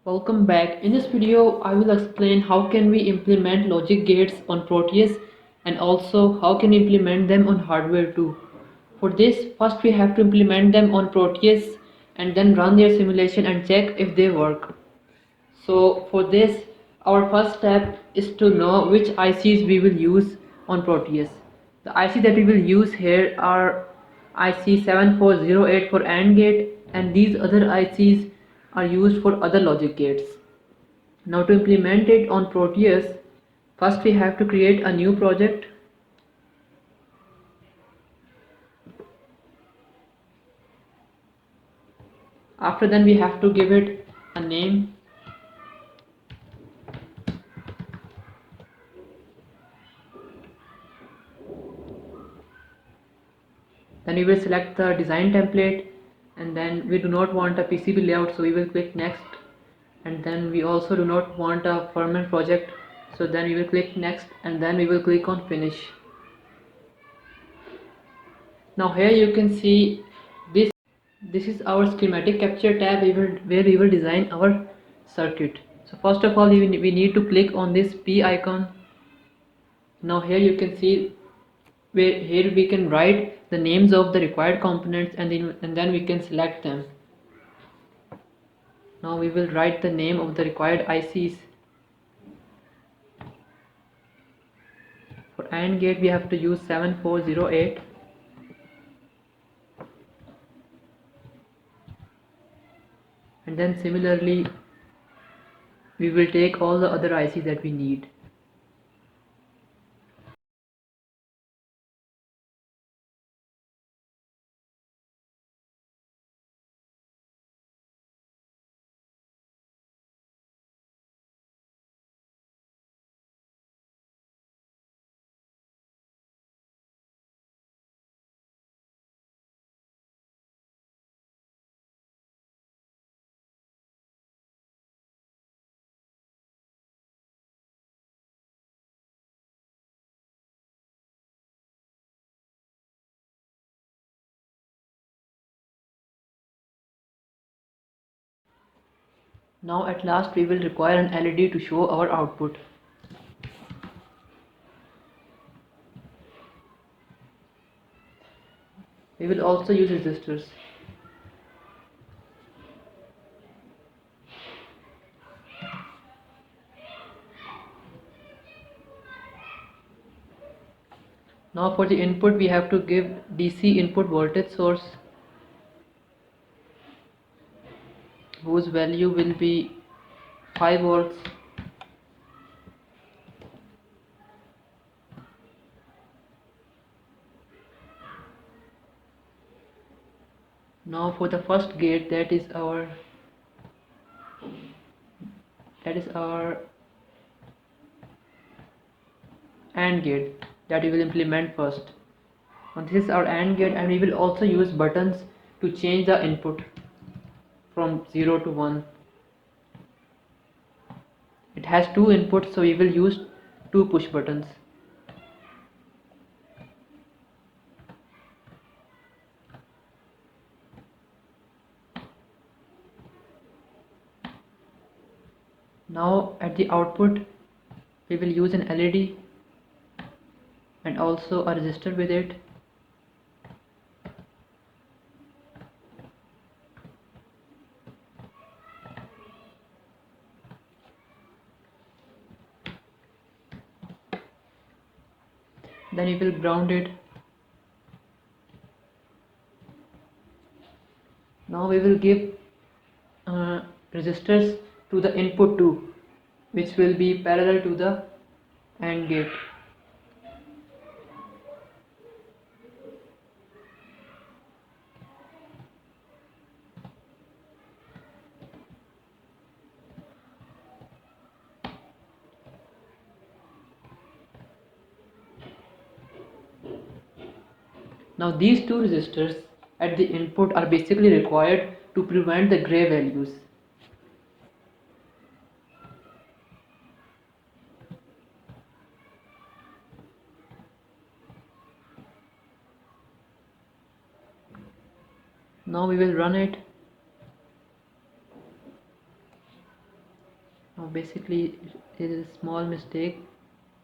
Welcome back. In this video, I will explain how can we implement logic gates on Proteus and also how can we implement them on hardware too. For this, first we have to implement them on Proteus and then run their simulation and check if they work. So for this, our first step is to know which ICs we will use on Proteus. The IC that we will use here are IC7408 for AND gate, and these other ICs are used for other logic gates. Now to implement it on Proteus, first we have to create a new project. After then we have to give it a name. Then we will select the design template, and then we do not want a PCB layout, so we will click next. And then we also do not want a firmware project, so then we will click next, and then we will click on finish. Now here you can see this is our schematic capture tab where we will design our circuit. So first of all we need to click on this P icon. Now here you can see where here we can write the names of the required components, and then we can select them. Now we will write the name of the required ICs. For AND gate we have to use 7408. And then similarly we will take all the other ICs that we need. Now at last we will require an LED to show our output. We will also use resistors. Now for the input we have to give DC input voltage source, whose value will be 5 volts. Now for the first gate, that is our AND gate that we will implement first. Now this is our AND gate, and we will also use buttons to change the input from 0 to 1. It has 2 inputs, so we will use 2 push buttons. Now at the output we will use an LED and also a resistor with it. Then we will ground it. Now we will give resistors to the input too, which will be parallel to the AND gate. Now these two resistors at the input are basically required to prevent the gray values. Now we will run it. Now basically there is a small mistake.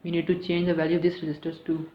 We need to change the value of these registers too.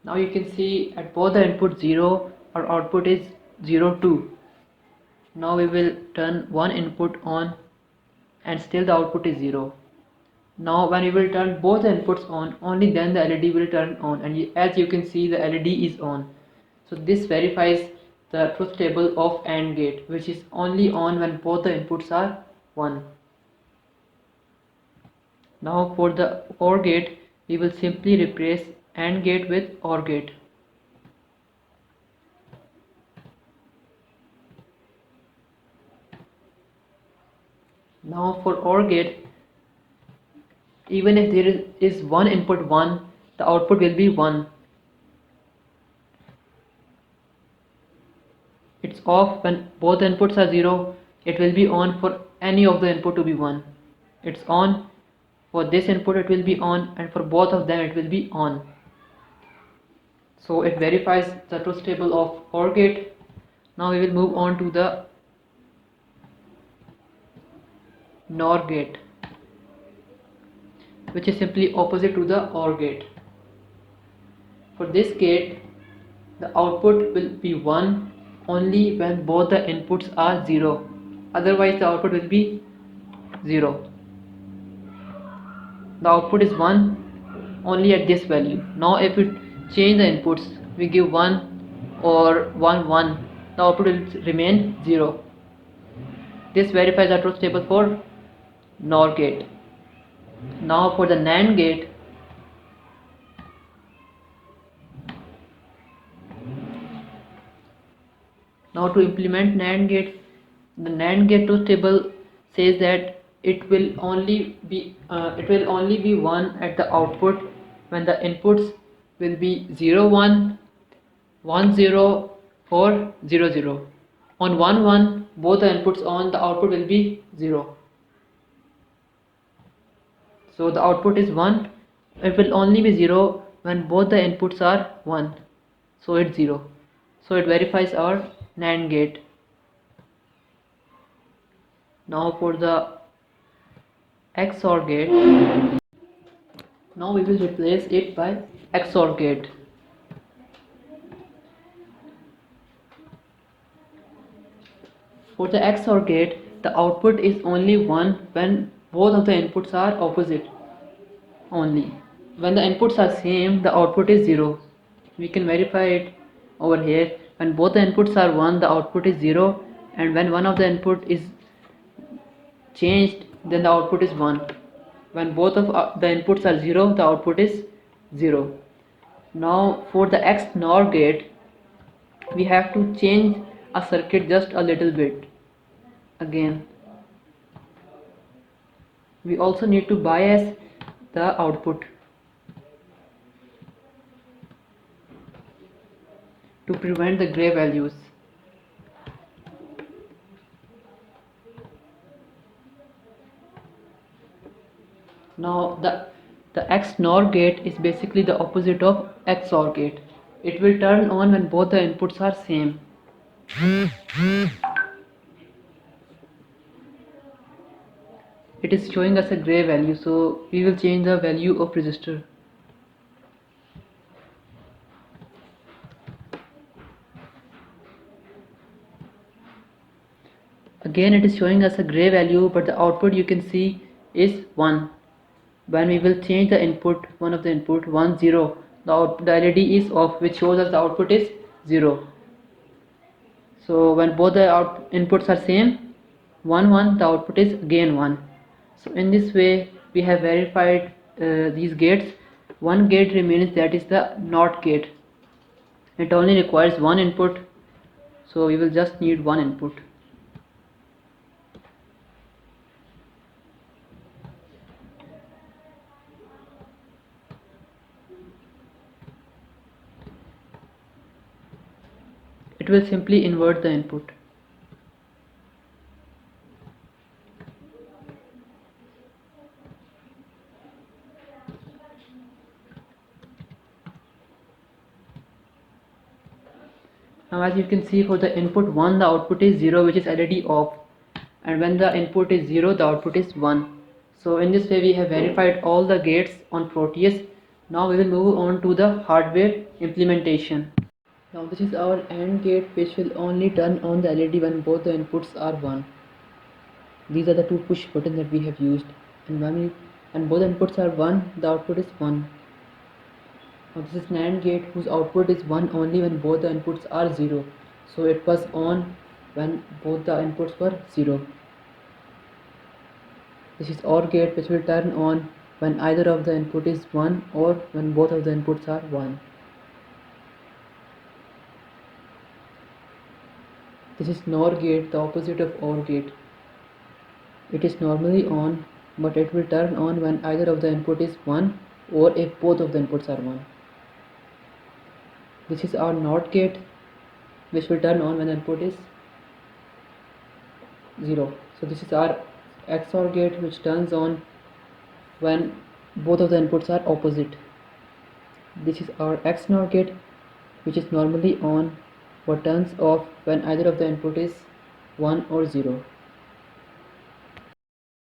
Now you can see at both the input 0, our output is 0 2. Now we will turn one input on and still the output is 0. Now when we will turn both the inputs on, only then the LED will turn on, and as you can see the LED is on. So this verifies the truth table of AND gate, which is only on when both the inputs are 1. Now for the OR gate, we will simply replace AND gate with OR gate. Now for OR gate, even if there is one input 1, the output will be 1. It's off when both inputs are 0. It will be on for any of the input to be 1. It's on for this input, it will be on, and for both of them it will be on. So it verifies the truth table of OR gate. Now we will move on to the NOR gate, which is simply opposite to the OR gate. For this gate, the output will be 1 only when both the inputs are 0. Otherwise the output will be 0. The output is 1 only at this value. Now if we change the inputs, we give 1 or 1 1, the output will remain 0. This verifies the truth table for NOR gate. Now for the NAND gate, now to implement NAND gate, the NAND gate truth table says that it will only be 1 at the output when the inputs will be 0 1, 1 0 or 0 0. On 1 1, both the inputs on, the output will be 0. So the output is 1. It will only be 0 when both the inputs are 1. So it's 0. So it verifies our NAND gate. Now for the XOR gate, now we will replace it by XOR gate. For the XOR gate, the output is only 1 when both of the inputs are opposite only. When the inputs are same, the output is 0. We can verify it over here. When both the inputs are 1, the output is 0, and when one of the input is changed, then the output is 1. When both of the inputs are 0, the output is 0. Now for the XNOR gate, we have to change a circuit just a little bit. Again, we also need to bias the output to prevent the gray values. Now the XNOR gate is basically the opposite of XOR gate. It will turn on when both the inputs are same. It is showing us a gray value, so we will change the value of resistor. Again it is showing us a gray value, but the output you can see is 1. When we will change the input, one of the input 1 0, the LED is off, which shows us the output is 0. So when both the inputs are same, 1 1, the output is again 1. So in this way we have verified these gates. One gate remains, that is the NOT gate. It only requires one input, so we will just need one input. It will simply invert the input. Now as you can see, for the input 1 the output is 0, which is already off, and when the input is 0 the output is 1. So in this way we have verified all the gates on Proteus. Now we will move on to the hardware implementation. Now this is our AND gate, which will only turn on the LED when both the inputs are 1. These are the two push buttons that we have used, and when both inputs are 1 the output is 1. Now this is NAND gate, whose output is 1 only when both the inputs are 0. So it was on when both the inputs were 0. This is OR gate, which will turn on when either of the input is 1 or when both of the inputs are 1. This is NOR gate, the opposite of OR gate. It is normally on, but it will turn on when either of the input is 1 or if both of the inputs are 1. This is our NOT gate, which will turn on when the input is 0. So this is our XOR gate, which turns on when both of the inputs are opposite. This is our XNOR gate, which is normally on but turns off when either of the input is 1 or 0.